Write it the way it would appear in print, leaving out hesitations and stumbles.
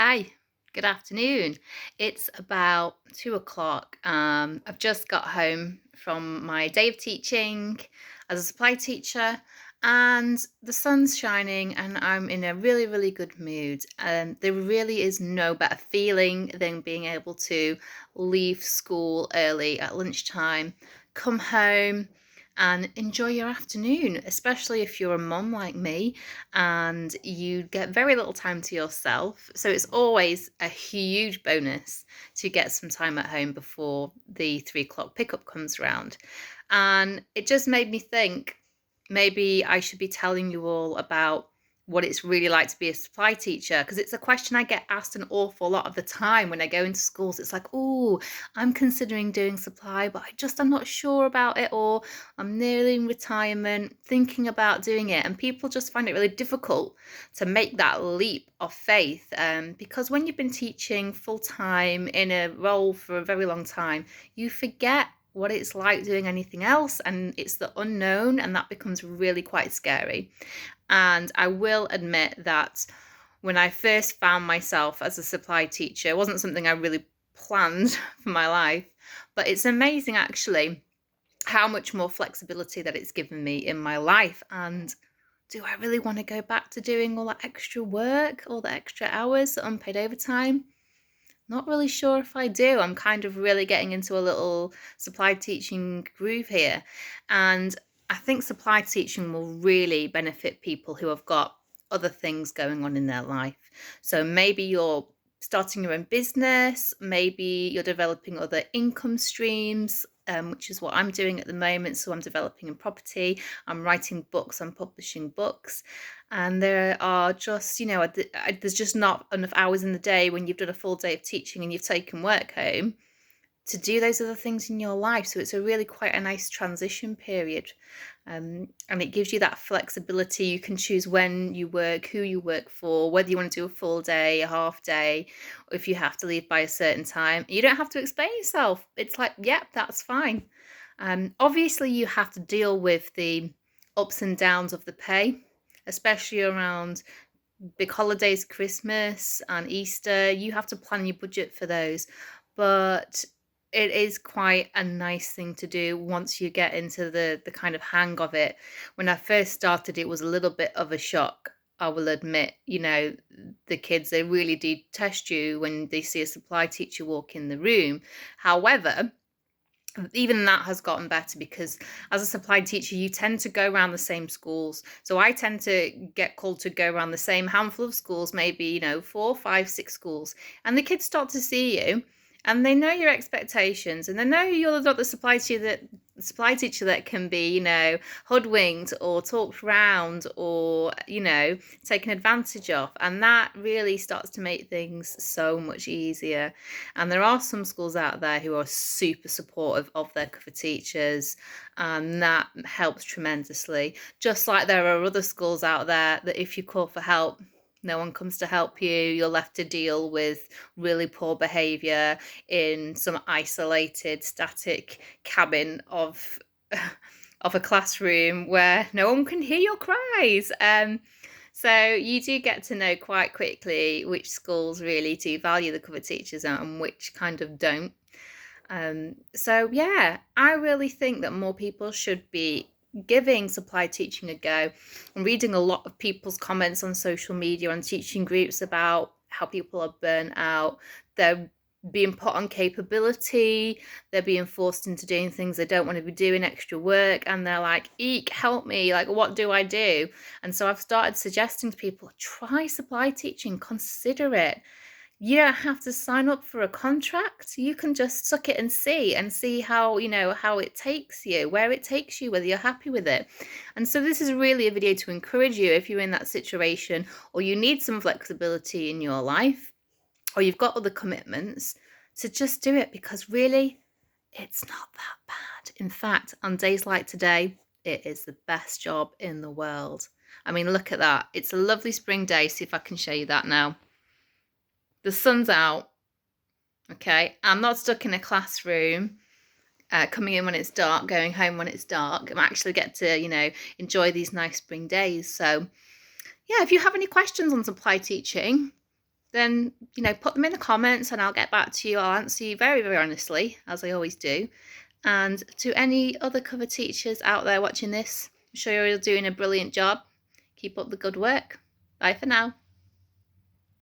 Hi, good afternoon. It's about 2 o'clock. I've just got home from my day of teaching as a supply teacher, and the sun's shining, and I'm in a really, really good mood. There really is no better feeling than being able to leave school early at lunchtime, come home, and enjoy your afternoon, especially if you're a mum like me and you get very little time to yourself. So it's always a huge bonus to get some time at home before the 3 o'clock pickup comes around. And it just made me think maybe I should be telling you all about what it's really like to be a supply teacher, because it's a question I get asked an awful lot of the time when I go into schools. It's like, oh, I'm considering doing supply, but I'm not sure about it, or I'm nearing retirement, thinking about doing it. And people just find it really difficult to make that leap of faith, because when you've been teaching full time in a role for a very long time, you forget what it's like doing anything else, and it's the unknown, and that becomes really quite scary. And I will admit that when I first found myself as a supply teacher, it wasn't something I really planned for my life, but it's amazing actually how much more flexibility that it's given me in my life. And do I really want to go back to doing all that extra work, all the extra hours, the unpaid overtime? Not really sure if I do. I'm kind of really getting into a little supply teaching groove here. And I think supply teaching will really benefit people who have got other things going on in their life. So maybe you're starting your own business, maybe you're developing other income streams, which is what I'm doing at the moment. So I'm developing in property, I'm writing books, I'm publishing books. And there are just, there's just not enough hours in the day when you've done a full day of teaching and you've taken work home to do those other things in your life. So it's a really quite a nice transition period. And it gives you that flexibility. You can choose when you work, who you work for, whether you want to do a full day, a half day, or if you have to leave by a certain time. You don't have to explain yourself. It's like, yep, that's fine. Obviously, you have to deal with the ups and downs of the pay, especially around big holidays, Christmas and Easter. You have to plan your budget for those. But it is quite a nice thing to do once you get into the kind of hang of it. When I first started, it was a little bit of a shock. I will admit, the kids, they really do test you when they see a supply teacher walk in the room. However, even that has gotten better because as a supply teacher, you tend to go around the same schools. So I tend to get called to go around the same handful of schools, maybe, 4, 5, 6 schools. And the kids start to see you and they know your expectations, and they know you're not the supply teacher that can be, hoodwinked or talked round or, taken advantage of. And that really starts to make things so much easier. And there are some schools out there who are super supportive of their cover teachers, and that helps tremendously. Just like there are other schools out there that if you call for help, no one comes to help you. You're left to deal with really poor behaviour in some isolated, static cabin of of a classroom where no one can hear your cries. So you do get to know quite quickly which schools really do value the cover teachers and which kind of don't. So yeah, I really think that more people should be giving supply teaching a go. I'm reading a lot of people's comments on social media on teaching groups about how people are burnt out. They're being put on capability, they're being forced into doing things they don't want to be doing, extra work, and they're like, eek, help me, like, what do I do? And so I've started suggesting to people, try supply teaching, consider it. You don't have to sign up for a contract. You can just suck it and see how, how it takes you, where it takes you, whether you're happy with it. And so this is really a video to encourage you if you're in that situation, or you need some flexibility in your life, or you've got other commitments, to just do it, because really it's not that bad. In fact, on days like today, it is the best job in the world. I mean, look at that. It's a lovely spring day. See if I can show you that now. The sun's out. Okay, I'm not stuck in a classroom, coming in when it's dark, going home when it's dark. I actually get to, enjoy these nice spring days. So, yeah, if you have any questions on supply teaching, then, put them in the comments and I'll get back to you. I'll answer you very, very honestly, as I always do. And to any other cover teachers out there watching this, I'm sure you're doing a brilliant job. Keep up the good work. Bye for now.